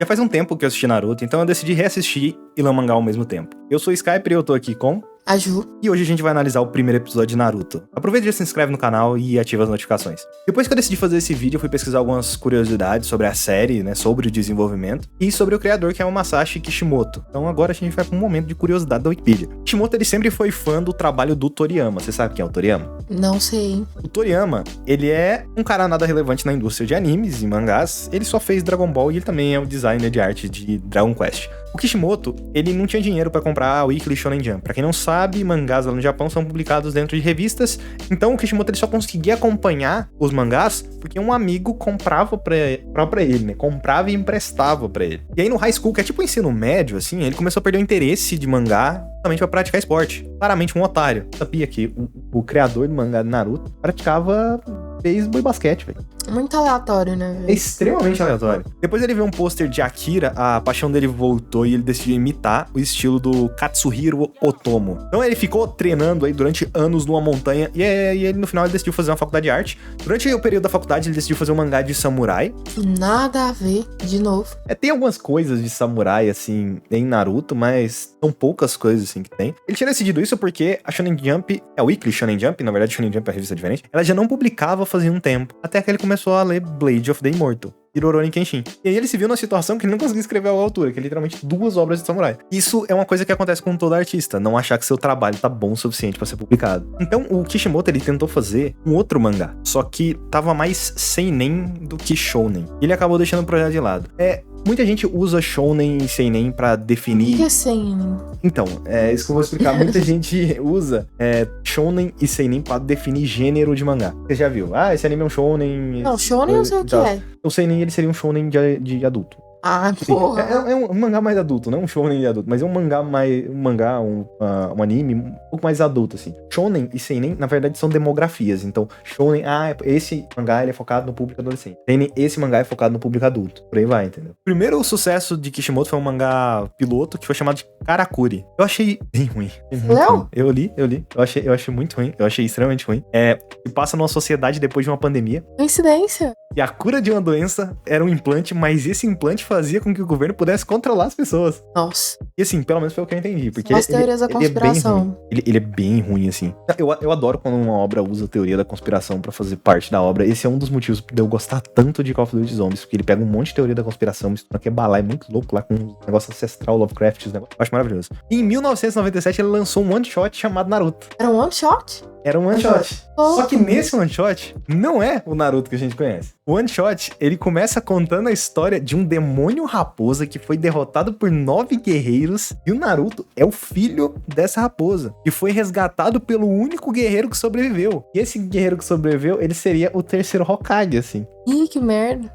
Já faz um tempo que eu assisti Naruto, então eu decidi reassistir e ler o mangá ao mesmo tempo. Eu sou o Skyper e eu tô aqui com... A Ju. E hoje a gente vai analisar o primeiro episódio de Naruto. Aproveita e já se inscreve no canal e ativa as notificações. Depois que eu decidi fazer esse vídeo, eu fui pesquisar algumas curiosidades sobre a série, né, sobre o desenvolvimento, e sobre o criador, que é o Masashi Kishimoto. Então agora a gente vai para um momento de curiosidade da Wikipedia. Kishimoto, ele sempre foi fã do trabalho do Toriyama. Você sabe quem é o Toriyama? Não sei. O Toriyama, ele é um cara nada relevante na indústria de animes e mangás. Ele só fez Dragon Ball e ele também é o designer de arte de Dragon Quest. O Kishimoto, ele não tinha dinheiro pra comprar a Weekly Shonen Jump. Pra quem não sabe, mangás lá no Japão são publicados dentro de revistas, então o Kishimoto ele só conseguia acompanhar os mangás porque um amigo comprava pra ele, né? Comprava e emprestava pra ele. E aí no high school, que é tipo o ensino médio, assim, ele começou a perder o interesse de mangá justamente pra praticar esporte. Claramente um otário. Sabia que o criador do mangá de Naruto praticava beisebol e basquete, velho. Muito aleatório, né, velho? É extremamente aleatório. Depois ele viu um pôster de Akira, a paixão dele voltou e ele decidiu imitar o estilo do Katsuhiro Otomo. Então ele ficou treinando aí durante anos numa montanha e ele no final ele decidiu fazer uma faculdade de arte. Durante o período da faculdade ele decidiu fazer um mangá de samurai. Nada a ver, de novo. Tem algumas coisas de samurai, assim, em Naruto, mas são poucas coisas, assim, que tem. Ele tinha decidido isso porque a Shonen Jump, a Weekly Shonen Jump, na verdade Shonen Jump é uma revista diferente, ela já não publicava fazia um tempo, até que ele começou a ler Blade of the Immortal e Rurouni Kenshin. E aí ele se viu numa situação que ele não conseguia escrever a altura, que é literalmente 2 obras de samurai. Isso é uma coisa que acontece com todo artista, não achar que seu trabalho tá bom o suficiente pra ser publicado. Então o Kishimoto, ele tentou fazer um outro mangá, só que tava mais seinen do que shounen. E ele acabou deixando o projeto de lado. Muita gente usa shounen e seinen pra definir... O que é seinen? Então, é isso que eu vou explicar. Muita gente usa shounen e seinen pra definir gênero de mangá. Você já viu? Ah, esse anime é um shounen... Não, shounen eu sei o que é. O seinen, ele seria um shounen de adulto. Ah, Sim, porra. é um mangá mais adulto, não um shonen de adulto, mas é um anime um pouco mais adulto, assim. Shonen e seinen, na verdade, são demografias. Então, shonen, esse mangá ele é focado no público adolescente. Seinen, esse mangá é focado no público adulto. Por aí vai, entendeu? O primeiro sucesso de Kishimoto foi um mangá piloto que foi chamado de Karakuri. Eu achei bem ruim. Não? Eu li. Eu achei muito ruim. Eu achei extremamente ruim. E passa numa sociedade depois de uma pandemia. Coincidência. E a cura de uma doença era um implante, mas esse implante fazia com que o governo pudesse controlar as pessoas. Nossa. E assim, pelo menos foi o que eu entendi. Porque As teorias da conspiração. Ele é bem ruim, assim. Eu adoro quando uma obra usa a teoria da conspiração pra fazer parte da obra. Esse é um dos motivos de eu gostar tanto de Call of Duty Zombies, porque ele pega um monte de teoria da conspiração, mistura que é balai, é muito louco lá com um negócio ancestral, Lovecraft, os negócios. Eu acho maravilhoso. E em 1997 ele lançou um one-shot chamado Naruto. Era um one-shot? Era um one-shot. Só que nesse one-shot, não é o Naruto que a gente conhece. O one-shot, ele começa contando a história de um demônio raposa que foi derrotado por 9 guerreiros. E o Naruto é o filho dessa raposa, que foi resgatado pelo único guerreiro que sobreviveu. E esse guerreiro que sobreviveu, ele seria o terceiro Hokage, assim. Ih, que merda.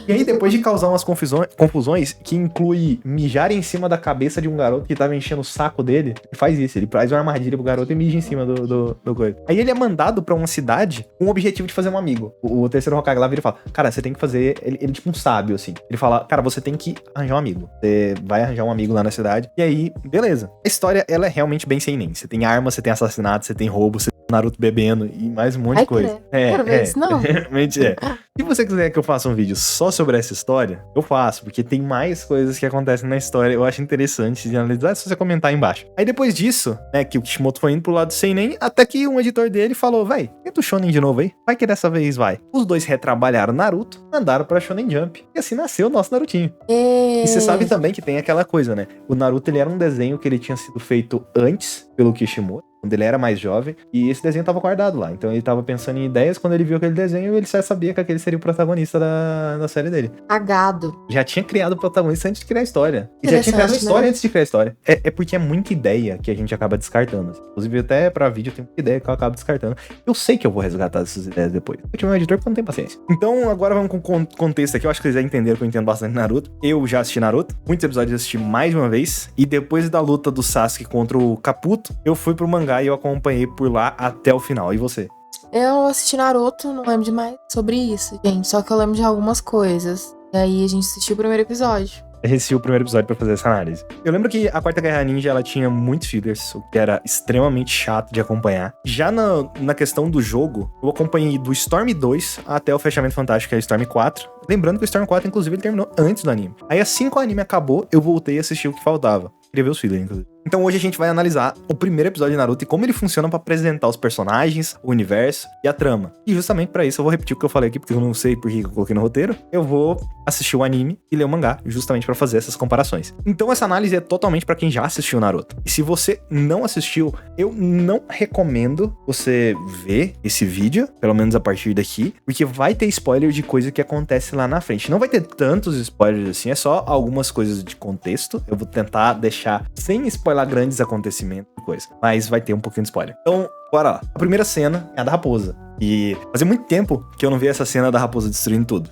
E aí, depois de causar umas confusões, que inclui mijar em cima da cabeça de um garoto que tava enchendo o saco dele, ele faz isso, ele faz uma armadilha pro garoto e mija em cima do coisa. Aí ele é mandado pra uma cidade com o objetivo de fazer um amigo. O terceiro Hokage lá vira e fala, cara, você tem que fazer... Ele é tipo um sábio, assim. Ele fala, cara, você tem que arranjar um amigo. Você vai arranjar um amigo lá na cidade. E aí, beleza. A história, ela é realmente bem seinen. Você tem arma, você tem assassinato, você tem roubo, você tem Naruto bebendo e mais um monte de coisa. Quero ver isso, não. Realmente é. Se você quiser que eu faça um vídeo só sobre essa história, eu faço, porque tem mais coisas que acontecem na história, eu acho interessante de analisar, é só você comentar aí embaixo. Aí depois disso, né, que o Kishimoto foi indo pro lado seinen, até que um editor dele falou, véi, tenta o Shonen de novo aí, vai que dessa vez vai. Os dois retrabalharam Naruto, mandaram pra Shonen Jump, e assim nasceu o nosso Narutinho. E você sabe também que tem aquela coisa, né, o Naruto, ele era um desenho que ele tinha sido feito antes pelo Kishimoto, quando ele era mais jovem, e esse desenho tava guardado lá. Então ele tava pensando em ideias, quando ele viu aquele desenho, ele já sabia que aquele seria o protagonista da série dele. Cagado. Já tinha criado o protagonista antes de criar a história. E já tinha criado a história antes de criar a história. É porque é muita ideia que a gente acaba descartando. Inclusive, até pra vídeo tem muita ideia que eu acabo descartando. Eu sei que eu vou resgatar essas ideias depois. Eu tive um editor porque eu não tenho paciência. Então, agora vamos com o contexto aqui. Eu acho que vocês já entenderam que eu entendo bastante Naruto. Eu já assisti Naruto. Muitos episódios eu assisti mais de uma vez. E depois da luta do Sasuke contra o Kabuto, eu fui pro mangá e eu acompanhei por lá até o final. E você? Eu assisti Naruto, não lembro demais sobre isso, gente. Só que eu lembro de algumas coisas. E aí a gente assistiu o primeiro episódio. a gente assistiu o primeiro episódio pra fazer essa análise. Eu lembro que a Quarta Guerra Ninja, ela tinha muitos fillers, o que era extremamente chato de acompanhar. Já na questão do jogo, eu acompanhei do Storm 2 até o fechamento fantástico, que é o Storm 4. Lembrando que o Storm 4, inclusive, ele terminou antes do anime. Aí assim que o anime acabou, eu voltei a assistir o que faltava. Queria ver os fillers, inclusive. Então hoje a gente vai analisar o primeiro episódio de Naruto e como ele funciona pra apresentar os personagens, o universo e a trama. E justamente pra isso eu vou repetir o que eu falei aqui, porque eu não sei por que eu coloquei no roteiro. Eu vou assistir o anime e ler o mangá, justamente pra fazer essas comparações. Então essa análise é totalmente pra quem já assistiu Naruto. E se você não assistiu, eu não recomendo você ver esse vídeo, pelo menos a partir daqui, porque vai ter spoiler de coisa que acontece lá na frente. Não vai ter tantos spoilers assim, é só algumas coisas de contexto. Eu vou tentar deixar sem spoiler grandes acontecimentos e coisa, mas vai ter um pouquinho de spoiler. Então, bora lá. A primeira cena é a da raposa. E fazia muito tempo que eu não via essa cena da raposa destruindo tudo.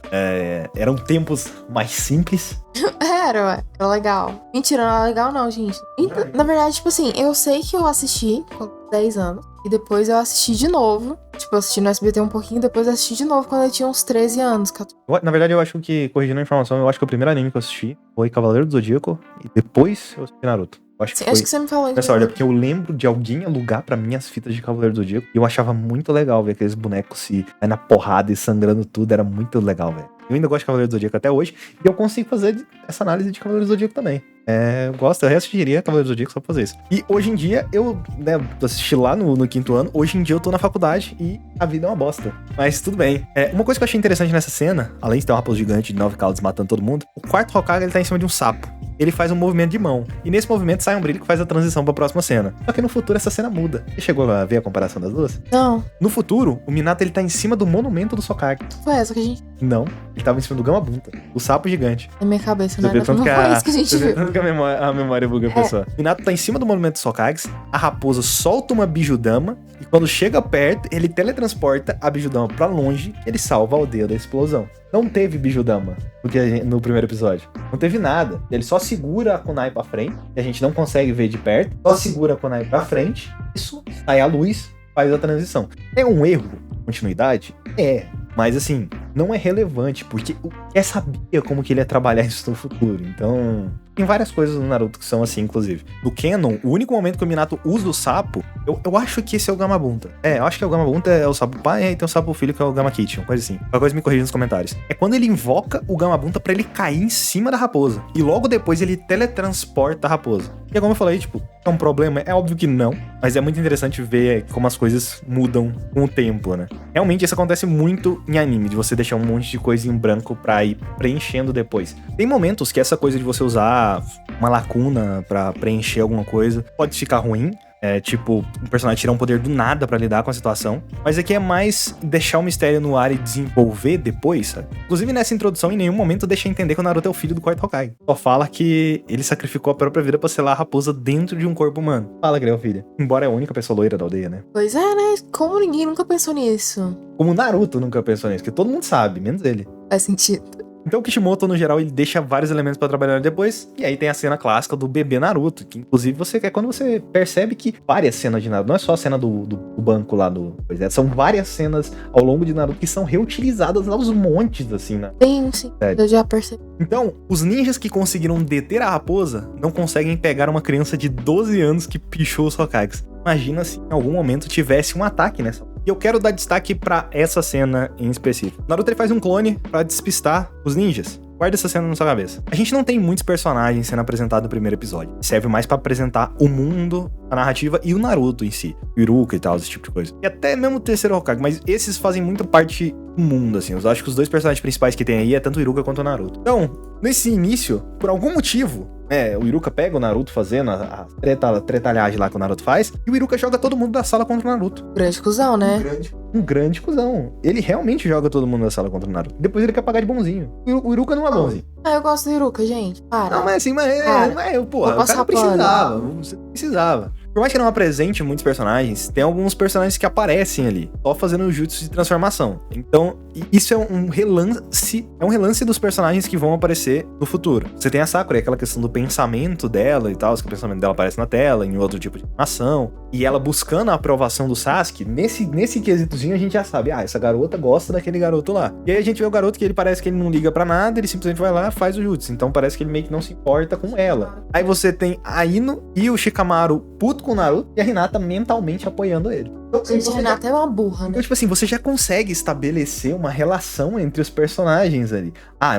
Eram tempos mais simples. Era legal. Mentira, não era legal não, gente. Na verdade, tipo assim, eu sei que eu assisti com 10 anos. E depois eu assisti de novo. Tipo, eu assisti no SBT um pouquinho, depois eu assisti de novo quando eu tinha uns 13 anos. 14. Na verdade, eu acho que, corrigindo a informação, eu acho que o primeiro anime que eu assisti foi Cavaleiro do Zodíaco. E depois eu assisti Naruto. Acho que, Sim, foi acho que você me falou isso. nessa ordem, porque eu lembro de alguém alugar pra mim as fitas de Cavaleiro do Zodíaco. E eu achava muito legal ver aqueles bonecos se vai na porrada e sangrando tudo. Era muito legal, velho. Eu ainda gosto de Cavaleiro do Zodíaco até hoje. E eu consigo fazer essa análise de Cavaleiro do Zodíaco também. Eu gosto, eu reassistiria Cavaleiro do Zodíaco só pra fazer isso. E hoje em dia, eu assisti lá no quinto ano. Hoje em dia eu tô na faculdade e a vida é uma bosta. Mas tudo bem. Uma coisa que eu achei interessante nessa cena, além de ter um raposo gigante de 9 caudas matando todo mundo, o quarto Hokage, ele tá em cima de um sapo. Ele faz um movimento de mão. E nesse movimento sai um brilho que faz a transição pra próxima cena. Só que no futuro essa cena muda. Você chegou a ver a comparação das duas? Não, No futuro, o Minato ele tá em cima do monumento do Hokage. foi essa que a gente... Não, ele tava em cima do Gamabunta, o sapo gigante. Na minha cabeça, Você não vê era... tanto Não que foi isso que a gente você vê viu. tanto que a memória buga a pessoa. Minato tá em cima do monumento dos Hokages, a raposa solta uma Bijudama, e quando chega perto, ele teletransporta a Bijudama pra longe, ele salva a aldeia da explosão. Não teve Bijudama no primeiro episódio. Não teve nada. Ele só segura a Kunai pra frente, que a gente não consegue ver de perto, só segura a Kunai pra frente, isso, sai a luz, faz a transição. É um erro de continuidade? Mas assim, não é relevante, porque o Ké sabia como que ele ia trabalhar isso no futuro. Então, tem várias coisas no Naruto que são assim, inclusive. No Canon, o único momento que o Minato usa o sapo, eu acho que esse é o Gamabunta. Eu acho que o Gamabunta é o sapo pai, e aí tem o sapo filho que é o Gamakitchen, uma coisa assim. Qualquer coisa me corrija nos comentários. É quando ele invoca o Gamabunta pra ele cair em cima da raposa. E logo depois ele teletransporta a raposa. E como eu falei, tipo, é um problema? É óbvio que não, mas é muito interessante ver como as coisas mudam com o tempo, né? Realmente isso acontece muito em anime, de você deixar um monte de coisa em branco pra ir preenchendo depois. Tem momentos que essa coisa de você usar uma lacuna pra preencher alguma coisa pode ficar ruim. Tipo, um personagem tirar um poder do nada pra lidar com a situação. Mas aqui é mais deixar o mistério no ar e desenvolver depois, sabe? Inclusive, nessa introdução, em nenhum momento deixa entender que o Naruto é o filho do quarto Hokage. Só fala que ele sacrificou a própria vida pra selar a raposa dentro de um corpo humano. Fala que ele é o filho. Embora é a única pessoa loira da aldeia, né? Pois é, né? Como ninguém nunca pensou nisso? Como o Naruto nunca pensou nisso, porque todo mundo sabe, menos ele. Faz sentido. Então o Kishimoto, no geral, ele deixa vários elementos pra trabalhar depois. E aí tem a cena clássica do bebê Naruto, que inclusive quando você percebe que várias cenas de Naruto, não é só a cena do banco lá são várias cenas ao longo de Naruto que são reutilizadas aos montes, assim, né? Sim, Sério. eu já percebi. Então, os ninjas que conseguiram deter a raposa não conseguem pegar uma criança de 12 anos que pichou os Hokages. Imagina se em algum momento tivesse um ataque nessa. E eu quero dar destaque pra essa cena em específico. Naruto ele faz um clone pra despistar os ninjas. Guarda essa cena na sua cabeça. A gente não tem muitos personagens sendo apresentados no primeiro episódio. Serve mais pra apresentar o mundo, a narrativa e o Naruto em si. O Iruka e tal, esse tipo de coisa. E até mesmo o terceiro Hokage, mas esses fazem muito parte do mundo, assim. Eu acho que os dois personagens principais que tem aí é tanto o Iruka quanto o Naruto. Então, nesse início, por algum motivo, o Iruka pega o Naruto fazendo a tretalhagem lá que o Naruto faz, e o Iruka joga todo mundo da sala contra o Naruto. Grande cuzão, né? Um grande cuzão. Ele realmente joga todo mundo da sala contra o Naruto. Depois ele quer pagar de bonzinho. O Iruka não é bonzinho. Eu gosto do Iruka, gente. Para. Não, mas assim, Cara, porra, vou o cara passar precisava. Você precisava. Por mais que não apresente muitos personagens, tem alguns personagens que aparecem ali, só fazendo o jutsu de transformação. Então, isso é um relance dos personagens que vão aparecer no futuro. Você tem a Sakura, aquela questão do pensamento dela e tal, que o pensamento dela aparece na tela, em outro tipo de animação. E ela buscando a aprovação do Sasuke, nesse quesitozinho a gente já sabe, essa garota gosta daquele garoto lá. E aí a gente vê o garoto que ele parece que ele não liga pra nada, ele simplesmente vai lá e faz o jutsu. Então parece que ele meio que não se importa com ela. Aí você tem a Ino e o Shikamaru puto com o Naruto e a Hinata mentalmente apoiando ele. Gente, a Hinata é uma burra, né? Então, tipo assim, você já consegue estabelecer uma relação entre os personagens ali.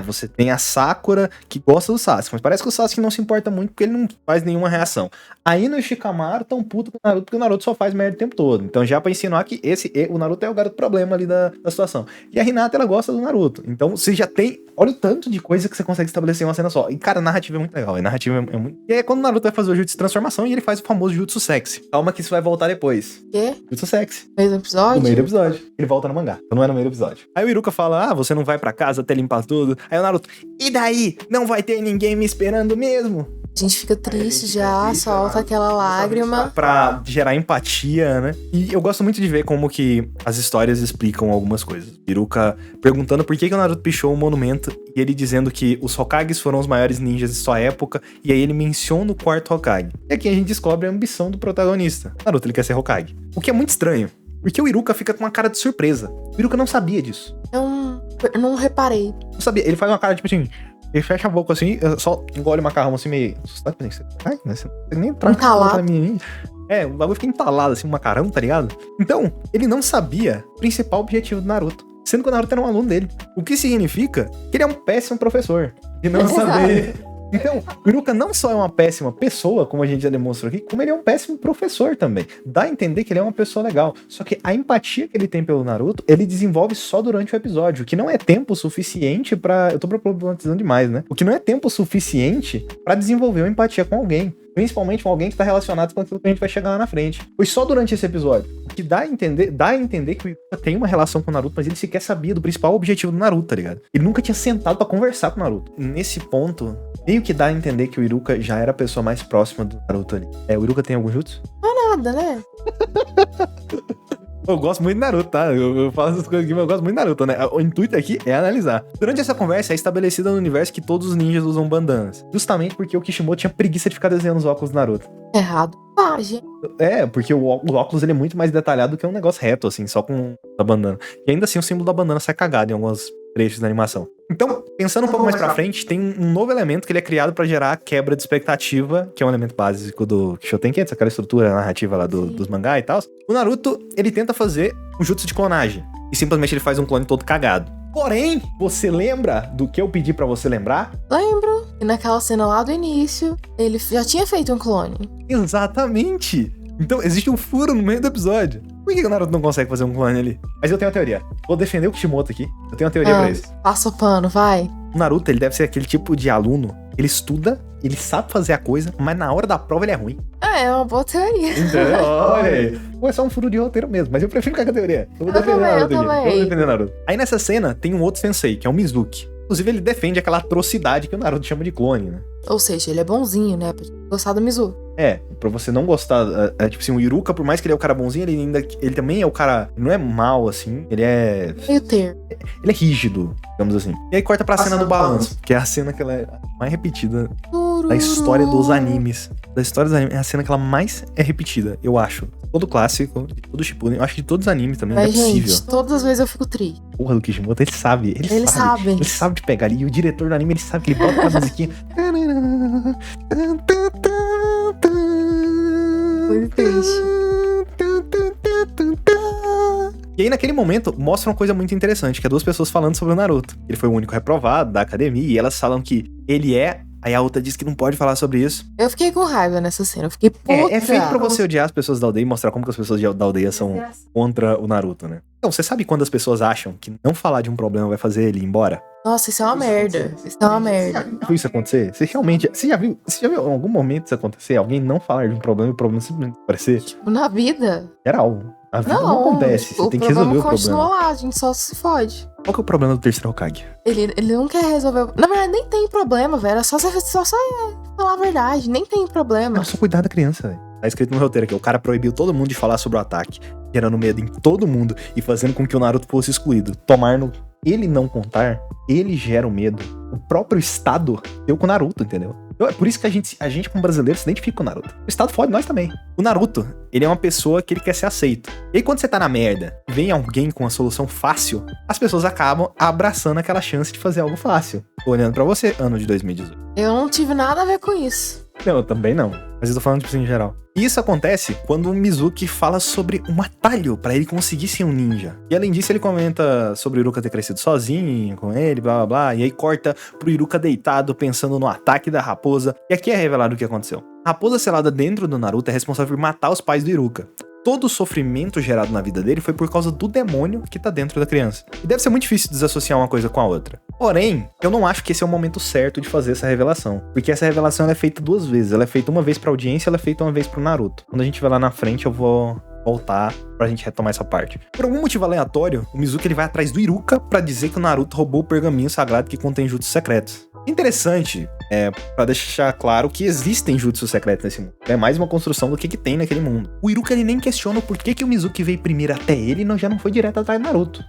Você tem a Sakura que gosta do Sasuke, mas parece que o Sasuke não se importa muito porque ele não faz nenhuma reação. Aí no Shikamaru tão puto com o Naruto porque o Naruto só faz merda o tempo todo. Então já pra insinuar que o Naruto é o garoto problema ali da situação. E a Hinata, ela gosta do Naruto. Então você já tem... Olha o tanto de coisa que você consegue estabelecer em uma cena só. E cara, a narrativa é muito legal. A narrativa é muito... E aí é quando o Naruto vai fazer o jutsu de transformação e ele faz o famoso jutsu sexy. Calma que isso vai voltar depois. Quê? Jutsu sexy. No meio do episódio? No meio do episódio. Ele volta no mangá. Então não é no meio do episódio. Aí o Iruka fala, você não vai pra casa até limpar tudo. Aí o Naruto, e daí? Não vai ter ninguém me esperando mesmo? A gente fica triste já, solta aquela lágrima. Pra gerar empatia, né? E eu gosto muito de ver como que as histórias explicam algumas coisas. Iruka perguntando por que o Naruto pichou o monumento e ele dizendo que os Hokages foram os maiores ninjas de sua época e aí ele menciona o quarto Hokage. E aqui a gente descobre a ambição do protagonista. Naruto, ele quer ser Hokage. O que é muito estranho, porque o Iruka fica com uma cara de surpresa. O Iruka não sabia disso. Eu não reparei. Não sabia, ele faz uma cara tipo assim... Ele fecha a boca assim, só engole o macarrão assim meio assustado. Você nem entalado. Pra mim. O bagulho fica entalado assim, um macarrão, tá ligado? Então, ele não sabia o principal objetivo do Naruto. Sendo que o Naruto era um aluno dele. O que significa que ele é um péssimo professor. De não saber... Então, o Iruka não só é uma péssima pessoa, como a gente já demonstrou aqui, como ele é um péssimo professor também. Dá a entender que ele é uma pessoa legal. Só que a empatia que ele tem pelo Naruto, ele desenvolve só durante o episódio, o que não é tempo suficiente pra... Eu tô problematizando demais, né? O que não é tempo suficiente pra desenvolver uma empatia com alguém. Principalmente com alguém que tá relacionado com aquilo que a gente vai chegar lá na frente. Foi só durante esse episódio. O que dá a entender que o Iruka tem uma relação com o Naruto, mas ele sequer sabia do principal objetivo do Naruto, tá ligado? Ele nunca tinha sentado pra conversar com o Naruto. Nesse ponto, meio que dá a entender que o Iruka já era a pessoa mais próxima do Naruto ali. O Iruka tem algum jutsu? Não é nada, né? Eu gosto muito de Naruto, tá? Eu falo essas coisas aqui, mas eu gosto muito de Naruto, né? O intuito aqui é analisar. Durante essa conversa, é estabelecida no universo que todos os ninjas usam bandanas. Justamente porque o Kishimoto tinha preguiça de ficar desenhando os óculos do Naruto. Errado. Gente. Porque o óculos ele é muito mais detalhado do que um negócio reto, assim, só com a bandana. E ainda assim, o símbolo da bandana sai cagado em alguns trechos da animação. Então, pensando um pouco mais pra frente, tem um novo elemento que ele é criado pra gerar a quebra de expectativa, que é um elemento básico do Shotenken, aquela estrutura narrativa lá dos mangá e tal. O Naruto, ele tenta fazer um jutsu de clonagem. E simplesmente ele faz um clone todo cagado. Porém, você lembra do que eu pedi pra você lembrar? Lembro. E naquela cena lá do início, ele já tinha feito um clone. Exatamente. Então, existe um furo no meio do episódio. Por que o Naruto não consegue fazer um clone ali? Mas eu tenho uma teoria. Vou defender o Kishimoto aqui. Eu tenho uma teoria pra isso. Passa o pano, vai. O Naruto, ele deve ser aquele tipo de aluno. Ele estuda, ele sabe fazer a coisa, mas na hora da prova ele é ruim. É uma boa teoria. Então, olha aí. Ou é só um furo de roteiro mesmo, mas eu prefiro ficar com a teoria. Eu vou defender Naruto aqui. Eu vou defender Naruto. Aí nessa cena, tem um outro sensei, que é o Mizuki. Inclusive, ele defende aquela atrocidade que o Naruto chama de clone, né? Ou seja, ele é bonzinho, né? Pra gostar do Mizu. Pra você não gostar... tipo assim, o Iruka, por mais que ele é o cara bonzinho, ele também é o cara... Não é mal, assim. Ele é... Meio termo. Ele é rígido, digamos assim. E aí corta pra cena do balanço, que é a cena que ela é mais repetida da história dos animes. Da história dos animes, é a cena que ela mais é repetida, eu acho. Todo clássico, todo Shippuden, eu acho que de todos os animes também, mas, não é possível. Gente, todas as vezes eu fico triste. Porra do Kishimoto, ele sabe. Ele sabe de pegar ali. E o diretor do anime, ele sabe que ele bota a musiquinha. Muito triste. E aí, naquele momento, mostra uma coisa muito interessante, que é duas pessoas falando sobre o Naruto. Ele foi o único reprovado da academia, e elas falam que ele é... Aí a outra diz que não pode falar sobre isso. Eu fiquei com raiva nessa cena, eu fiquei puta. É feito pra você odiar as pessoas da aldeia e mostrar como que as pessoas da aldeia são contra o Naruto, né? Então, você sabe quando as pessoas acham que não falar de um problema vai fazer ele ir embora? Nossa, isso é uma merda. Isso é uma merda. Você já viu isso acontecer? Você já viu em algum momento isso acontecer? Alguém não falar de um problema e o problema simplesmente aparecer? Tipo, na vida? Geral. A vida não acontece. Você tem que resolver o problema. O problema continua lá, a gente só se fode. Qual que é o problema do terceiro Hokage? Ele não quer resolver. Na verdade, nem tem problema, velho. É só falar a verdade. Nem tem problema. É só cuidar da criança, velho. Tá escrito no roteiro aqui. O cara proibiu todo mundo de falar sobre o ataque, gerando medo em todo mundo e fazendo com que o Naruto fosse excluído. Ele não contar, ele gera o medo. O próprio Estado deu com o Naruto, entendeu? É por isso que a gente como brasileiro se identifica com o Naruto. O Estado fode nós também. O Naruto, ele é uma pessoa que ele quer ser aceito. E aí quando você tá na merda, vem alguém com uma solução fácil, as pessoas acabam abraçando aquela chance de fazer algo fácil. Tô olhando pra você, ano de 2018. Eu não tive nada a ver com isso. Não, eu também não. Mas eu tô falando, tipo assim, em geral. E isso acontece quando o Mizuki fala sobre um atalho pra ele conseguir ser um ninja. E além disso, ele comenta sobre o Iruka ter crescido sozinho com ele, blá blá blá. E aí corta pro Iruka deitado, pensando no ataque da raposa. E aqui é revelado o que aconteceu. A raposa selada dentro do Naruto é responsável por matar os pais do Iruka. Todo o sofrimento gerado na vida dele foi por causa do demônio que tá dentro da criança. E deve ser muito difícil desassociar uma coisa com a outra. Porém, eu não acho que esse é o momento certo de fazer essa revelação. Porque essa revelação ela é feita 2 vezes. Ela é feita uma vez pra audiência e ela é feita uma vez pro Naruto. Quando a gente vai lá na frente, eu vou voltar pra gente retomar essa parte. Por algum motivo aleatório, o Mizuki ele vai atrás do Iruka pra dizer que o Naruto roubou o pergaminho sagrado que contém jutsus secretos. Interessante, pra deixar claro que existem jutsus secretos nesse mundo. É mais uma construção do que tem naquele mundo. O Iruka ele nem questiona o porquê que o Mizuki veio primeiro até ele e já não foi direto atrás do Naruto.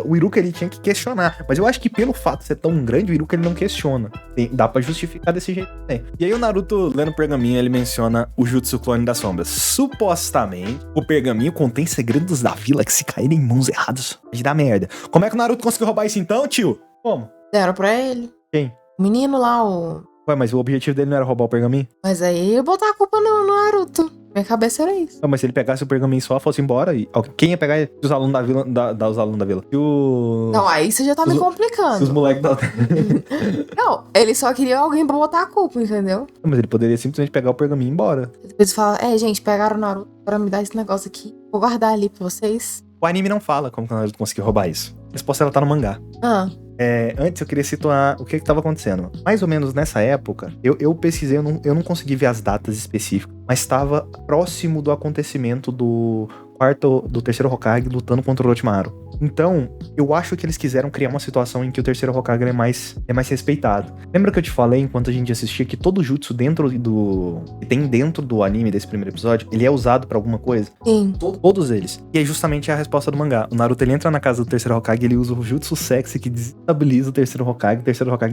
O Iruka ele tinha que questionar, mas eu acho que pelo fato de ser tão grande, o Iruka ele não questiona. Dá pra justificar desse jeito também. E aí o Naruto, lendo o pergaminho, ele menciona o Jutsu Clone das Sombras. Supostamente, o pergaminho contém segredos da vila que se caírem em mãos erradas, pode dar merda. Como é que o Naruto conseguiu roubar isso então, tio? Como? Deram pra ele. Quem? O menino lá, o... Ué, mas o objetivo dele não era roubar o pergaminho? Mas aí eu botar a culpa no Naruto. Minha cabeça era isso. Não, mas se ele pegasse o pergaminho só, fosse embora, e quem ia pegar os alunos da vila, os alunos da vila? E o... Não, aí você já tá me complicando. Os moleques da... Não, ele só queria alguém pra botar a culpa, entendeu? Não, mas ele poderia simplesmente pegar o pergaminho e ir embora. Depois fala, gente, pegaram o Naruto pra me dar esse negócio aqui. Vou guardar ali pra vocês. O anime não fala como que o Naruto conseguiu roubar isso. A resposta ela tá no mangá. Antes eu queria situar o que estava acontecendo. Mais ou menos nessa época, eu pesquisei, eu não consegui ver as datas específicas, mas estava próximo do acontecimento do terceiro Hokage lutando contra o Orochimaru. Então, eu acho que eles quiseram criar uma situação em que o terceiro Hokage é mais respeitado. Lembra que eu te falei, enquanto a gente assistia, que todo jutsu que tem dentro do anime desse primeiro episódio, ele é usado pra alguma coisa? Sim. Todos eles. E é justamente a resposta do mangá. O Naruto, ele entra na casa do terceiro Hokage, ele usa o jutsu sexy que desestabiliza o terceiro Hokage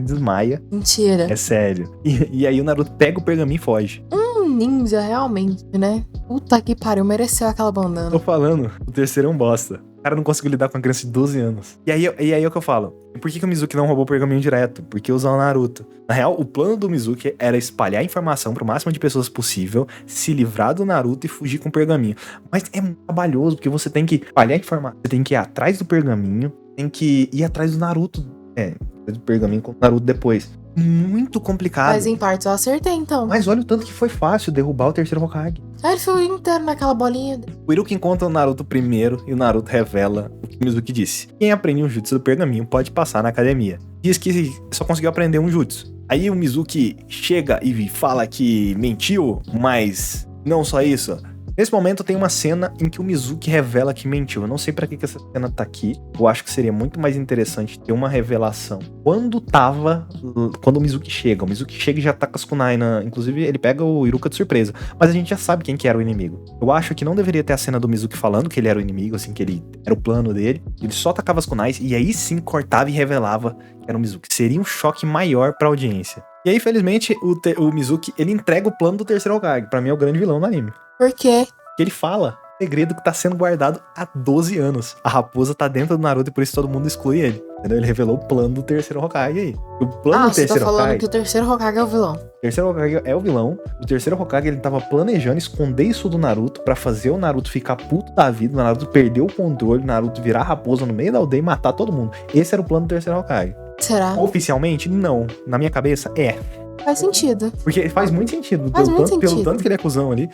desmaia. Mentira. É sério. E aí o Naruto pega o pergaminho e foge. Ninja, realmente, né? Puta que pariu, mereceu aquela bandana. Tô falando, o terceiro é um bosta. O cara não conseguiu lidar com uma criança de 12 anos. E aí é o que eu falo. E por que o Mizuki não roubou o pergaminho direto? Porque usou o Naruto. Na real, o plano do Mizuki era espalhar a informação pro máximo de pessoas possível, se livrar do Naruto e fugir com o pergaminho. Mas é muito trabalhoso, porque você tem que espalhar a informação, você tem que ir atrás do pergaminho, tem que ir atrás do Naruto. Do pergaminho com o Naruto depois. Muito complicado. Mas em parte eu acertei, então. Mas olha o tanto que foi fácil derrubar o terceiro Hokage. Ele foi inteiro naquela bolinha. O Iruka encontra o Naruto primeiro e o Naruto revela o que o Mizuki disse. Quem aprende um jutsu do pergaminho pode passar na academia. Diz que só conseguiu aprender um jutsu. Aí o Mizuki chega e fala que mentiu, mas não só isso. Nesse momento tem uma cena em que o Mizuki revela que mentiu. Eu não sei pra que essa cena tá aqui. Eu acho que seria muito mais interessante ter uma revelação quando o Mizuki chega. O Mizuki chega e já tá com as kunai inclusive ele pega o Iruka de surpresa. Mas a gente já sabe quem que era o inimigo. Eu acho que não deveria ter a cena do Mizuki falando que ele era o inimigo, assim, que ele era o plano dele. Ele só tacava as kunais e aí sim cortava e revelava que era o Mizuki. Seria um choque maior pra audiência. E aí, felizmente, o Mizuki, ele entrega o plano do terceiro Hokage. Pra mim é o grande vilão do anime. Por quê? Que ele fala segredo que tá sendo guardado há 12 anos. A raposa tá dentro do Naruto e por isso todo mundo exclui ele. Entendeu? Ele revelou o plano do terceiro Hokage aí. O plano do terceiro você tá falando Hokage, que o terceiro Hokage é o vilão. o terceiro Hokage é o vilão. O terceiro Hokage, ele tava planejando esconder isso do Naruto pra fazer o Naruto ficar puto da vida, o Naruto perder o controle, o Naruto virar raposa no meio da aldeia e matar todo mundo. Esse era o plano do terceiro Hokage. Será? Oficialmente, não. Na minha cabeça, Faz sentido. Porque faz muito sentido. Pelo tanto que ele é cuzão ali.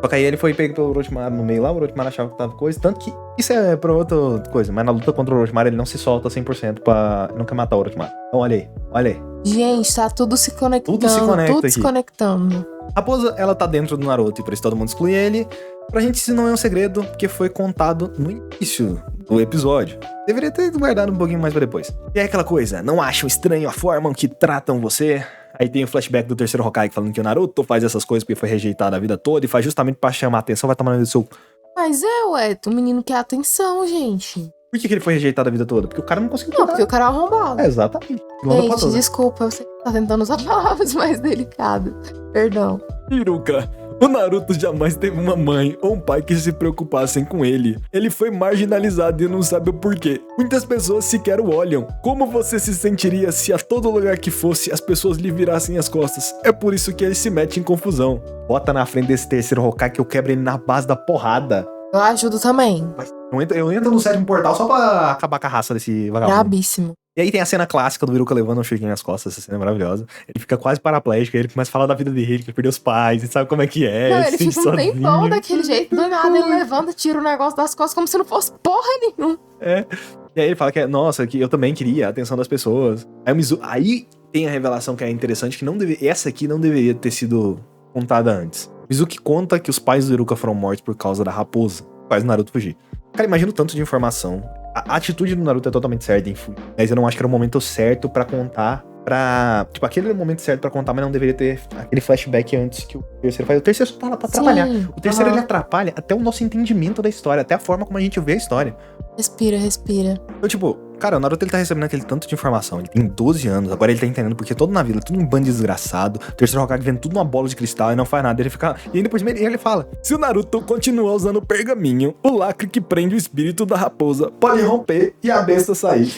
Só que aí ele foi pego pelo Orochimaru no meio lá, o Orochimaru achava que tava coisa. Tanto que isso é pra outra coisa. Mas na luta contra o Orochimaru ele não se solta 100% pra... Ele não quer matar o Orochimaru. Então olha aí. Gente, tá tudo se conectando. Tudo se conecta Tudo aqui. se conectando. A raposa, ela tá dentro do Naruto e por isso todo mundo exclui ele. Pra gente isso não é um segredo, porque foi contado no início do episódio. Deveria ter guardado um pouquinho mais pra depois. E é aquela coisa, não acham estranho a forma que tratam você? Aí tem o flashback do terceiro Hokage falando que o Naruto faz essas coisas porque foi rejeitado a vida toda e faz justamente pra chamar a atenção, vai tomar no seu... Mas o menino quer atenção, gente. Por que ele foi rejeitado a vida toda? Porque o cara não conseguiu Não, porque o cara é arrombado. Exatamente. Gente, desculpa, eu sei que tá tentando usar palavras mais delicadas. Perdão. Iruka, o Naruto jamais teve uma mãe ou um pai que se preocupassem com ele. Ele foi marginalizado e não sabe o porquê. Muitas pessoas sequer o olham. Como você se sentiria se a todo lugar que fosse as pessoas lhe virassem as costas? É por isso que ele se mete em confusão. Bota na frente desse terceiro Hokage que eu quebro ele na base da porrada. Eu ajudo também. Eu entro no sétimo portal só pra acabar com a raça desse vagabundo. Brabíssimo. E aí tem a cena clássica do Iruka levando um Shuriken nas costas, essa cena é maravilhosa. Ele fica quase paraplégico, aí ele começa a falar da vida dele, que ele perdeu os pais, e sabe como é que é. Não, ele fica um tempão daquele jeito, do nada ele levanta, tira o negócio das costas como se não fosse porra nenhuma. É. E aí ele fala que, nossa, que eu também queria a atenção das pessoas. Aí o Mizuki, aí tem a revelação que é interessante, que essa aqui não deveria ter sido contada antes. Mizuki conta que os pais do Iruka foram mortos por causa da raposa, faz o Naruto fugir. Cara, imagina o tanto de informação. A atitude do Naruto é totalmente certa em fugir, mas eu não acho que era o momento certo pra contar, tipo, aquele era o momento certo pra contar, mas não deveria ter aquele flashback antes que o terceiro faz. O terceiro só tá lá pra atrapalhar. O terceiro, ele atrapalha até o nosso entendimento da história, até a forma como a gente vê a história. Respira. Então, tipo, cara, o Naruto, ele tá recebendo aquele tanto de informação, ele tem 12 anos, agora ele tá entendendo porque todo na vila, tudo um bando de desgraçado, o terceiro Hokage vendo tudo numa bola de cristal e não faz nada, ele fica... E aí depois ele fala, se o Naruto continuar usando o pergaminho, o lacre que prende o espírito da raposa pode romper e a besta sair.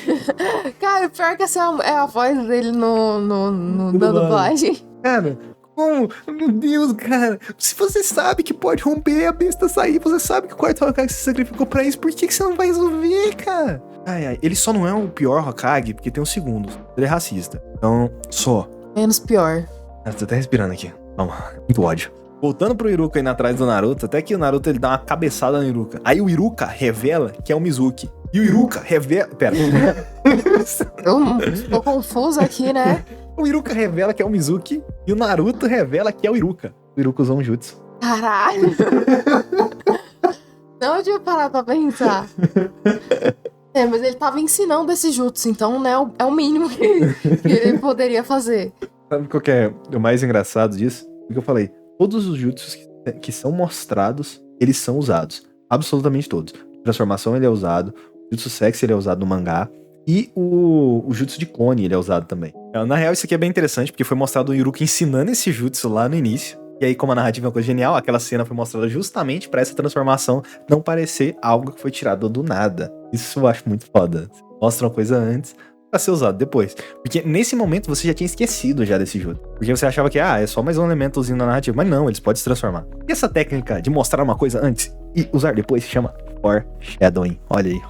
Cara, pior que essa é a voz dele na dublagem. Cara... Como? Meu Deus, cara. Se você sabe que pode romper a besta sair, você sabe que o quarto Hokage se sacrificou pra isso, por que você não vai resolver, cara? Ai, ele só não é o pior Hokage porque tem um segundo. Ele é racista. Então, só. Menos pior. Eu tô até respirando aqui. Calma, muito ódio. Voltando pro Iruka indo atrás do Naruto, até que o Naruto ele dá uma cabeçada no Iruka. Aí o Iruka revela que é o Mizuki. E o Iruka revela... Pera. Eu tô confuso aqui, né? O Iruka revela que é o Mizuki e o Naruto revela que é o Iruka. O Iruka usou um jutsu. Caralho! Não eu tinha parado pra pensar. Mas ele tava ensinando esse jutsu, então, né, é o mínimo que ele poderia fazer. Sabe qual que é o mais engraçado disso? O que eu falei, todos os jutsus que são mostrados, eles são usados. Absolutamente todos. Transformação, ele é usado. Jutsu sexy, ele é usado no mangá. E o jutsu de clone, ele é usado também. Na real, isso aqui é bem interessante, porque foi mostrado o Iruka ensinando esse jutsu lá no início. E aí, como a narrativa é uma coisa genial, aquela cena foi mostrada justamente pra essa transformação não parecer algo que foi tirado do nada. Isso eu acho muito foda. Mostra uma coisa antes pra ser usado depois. Porque nesse momento você já tinha esquecido já desse jutsu. Porque você achava que, é só mais um elementozinho na narrativa. Mas não, eles podem se transformar. E essa técnica de mostrar uma coisa antes e usar depois se chama foreshadowing.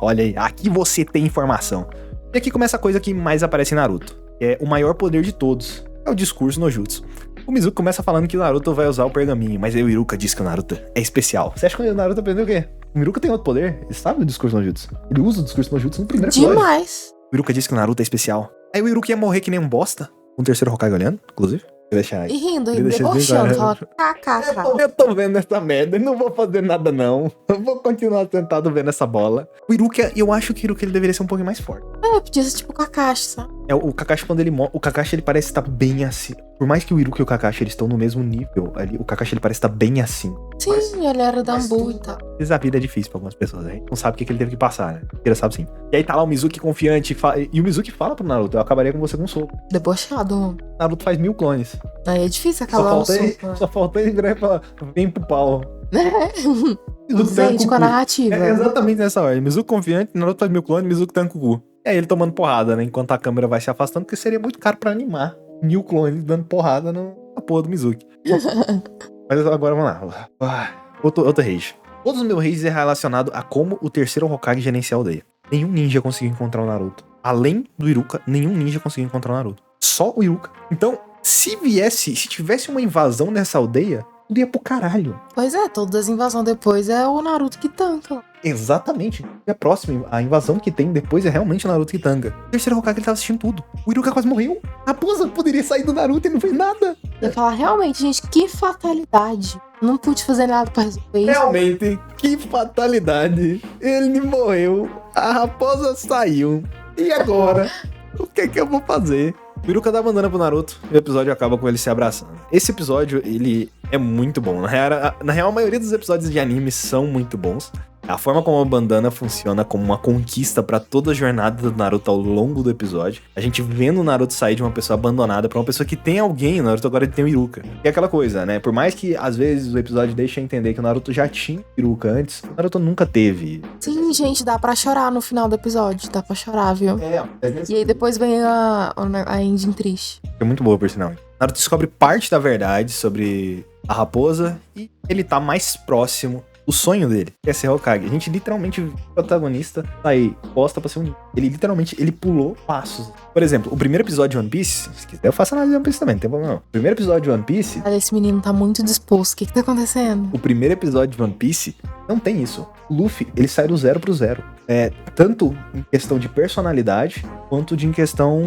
Olha aí. Aqui você tem informação. E aqui começa a coisa que mais aparece em Naruto. Que é o maior poder de todos. É o discurso no jutsu. O Mizuki começa falando que o Naruto vai usar o pergaminho, mas aí o Iruka diz que o Naruto é especial. Você acha que o Naruto aprendeu o quê? O Iruka tem outro poder, ele sabe o discurso no jutsu. Ele usa o discurso no jutsu no primeiro episódio. Demais! O Iruka diz que o Naruto é especial. Aí o Iruka ia morrer que nem um bosta. Com o terceiro Hokage olhando, inclusive. Vou deixar aí. E rindo, debochando, fala kkk. Eu tô vendo essa merda, eu não vou fazer nada não. Eu vou continuar sentado vendo essa bola. O Iruka, eu acho que o Iruka ele deveria ser um pouquinho mais forte. Podia ser tipo o Kakashi, sabe? O Kakashi, quando ele morre, o Kakashi ele parece estar bem assim. Por mais que o Iruka e o Kakashi eles estão no mesmo nível ali, o Kakashi ele parece estar bem assim. Sim, ele era da Ambu e tal. A vida é difícil pra algumas pessoas, né? Não sabe o que ele teve que passar, né? Ele sabe sim. E aí tá lá o Mizuki confiante, e o Mizuki fala pro Naruto, eu acabaria com você com um soco. Debochado. Naruto faz 1000 clones. Aí é difícil acabar um soco. Só falta ele virar e falar, vem pro pau. Gente, com a narrativa. É exatamente nessa hora. Mizuki confiante, Naruto faz 1000 clones, Mizuki tanca o cu. E aí ele tomando porrada, né? Enquanto a câmera vai se afastando, porque seria muito caro pra animar 1000 clones dando porrada na porra do Mizuki. Mas agora vamos lá. Outro rage. Todos os meus rages é relacionado a como o terceiro Hokage gerencia a aldeia. Nenhum ninja conseguiu encontrar o Naruto. Além do Iruka, nenhum ninja conseguiu encontrar o Naruto. Só o Iruka. Então, se tivesse uma invasão nessa aldeia, tudo ia pro caralho. Pois é, todas as invasões depois é o Naruto que tanca. Exatamente. E a próxima, a invasão que tem depois é realmente o Naruto que tanca. O terceiro Hokage ele tava assistindo tudo. O Iruka quase morreu. A raposa poderia sair do Naruto e não fez nada. Eu ia falar, realmente, gente, que fatalidade. Não pude fazer nada pra resolver isso. Realmente, que fatalidade. Ele morreu, a raposa saiu. E agora? O que é que eu vou fazer? O Iruka dá a bandana pro Naruto e o episódio acaba com ele se abraçando. Esse episódio, ele é muito bom. Na real, a maioria dos episódios de anime são muito bons. A forma como a bandana funciona como uma conquista pra toda a jornada do Naruto ao longo do episódio. A gente vendo o Naruto sair de uma pessoa abandonada pra uma pessoa que tem alguém, o Naruto agora ele tem o Iruka. E é aquela coisa, né? Por mais que às vezes o episódio deixe entender que o Naruto já tinha o Iruka antes, o Naruto nunca teve. Sim, gente, dá pra chorar no final do episódio. Dá pra chorar, viu? E aí depois vem a ending triste. É muito boa, por sinal. Naruto descobre parte da verdade sobre a raposa e ele tá mais próximo do sonho dele, que é ser Hokage. A gente literalmente viu o protagonista sair, posta pra ser um... Ele pulou passos. Por exemplo, o primeiro episódio de One Piece, se quiser eu faço análise de One Piece também, não tem problema não. O primeiro episódio de One Piece... Olha, esse menino tá muito disposto. O que tá acontecendo? O primeiro episódio de One Piece não tem isso. O Luffy, ele sai do 0 pro 0. Tanto em questão de personalidade, quanto em questão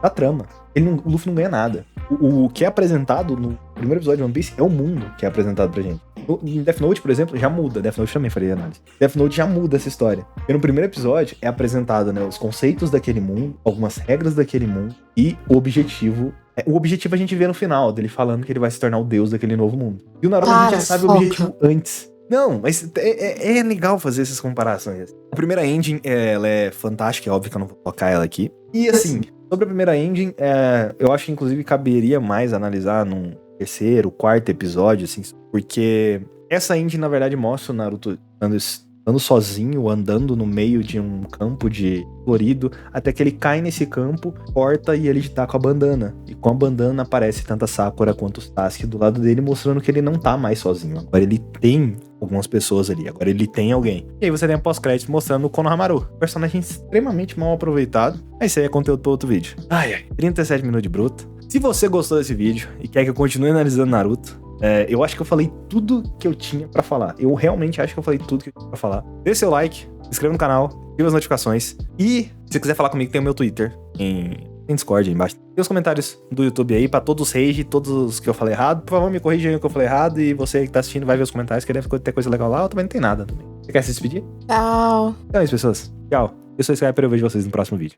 da trama. O Luffy não ganha nada. O que é apresentado no primeiro episódio de One Piece é o mundo que é apresentado pra gente. Em Death Note, por exemplo, já muda. Death Note também faria análise. Death Note já muda essa história. Porque no primeiro episódio é apresentado, né, os conceitos daquele mundo, algumas regras daquele mundo e o objetivo. O objetivo a gente vê no final, dele falando que ele vai se tornar o deus daquele novo mundo. E o Naruto a gente já sabe o objetivo antes. Não, mas é legal fazer essas comparações. A primeira engine, ela é fantástica, é óbvio que eu não vou colocar ela aqui. E assim, sobre a primeira engine, eu acho que inclusive caberia mais analisar num terceiro, quarto episódio, assim, porque essa engine, na verdade, mostra o Naruto andando sozinho, andando no meio de um campo de florido, até que ele cai nesse campo, corta e ele tá com a bandana. E com a bandana aparece tanto a Sakura quanto o Sasuke do lado dele, mostrando que ele não tá mais sozinho. Agora ele tem algumas pessoas ali, agora ele tem alguém. E aí você tem a pós-crédito mostrando o Konohamaru, personagem extremamente mal aproveitado. Aí isso aí é conteúdo para outro vídeo. 37 minutos de bruto. Se você gostou desse vídeo e quer que eu continue analisando Naruto, eu acho que eu falei tudo que eu tinha pra falar. Eu realmente acho que eu falei tudo que eu tinha pra falar. Deixe seu like, se inscreva no canal, ative as notificações. E se você quiser falar comigo, tem o meu Twitter tem Discord aí embaixo. Tem os comentários do YouTube aí pra todos os rage, todos os que eu falei errado. Por favor, me corrija aí o que eu falei errado. E você que tá assistindo vai ver os comentários, que deve ter coisa legal lá. Ou também não tem nada também. Você quer se despedir? Tchau. Então é isso, pessoas. Tchau. Eu sou o Skyper e eu vejo vocês no próximo vídeo.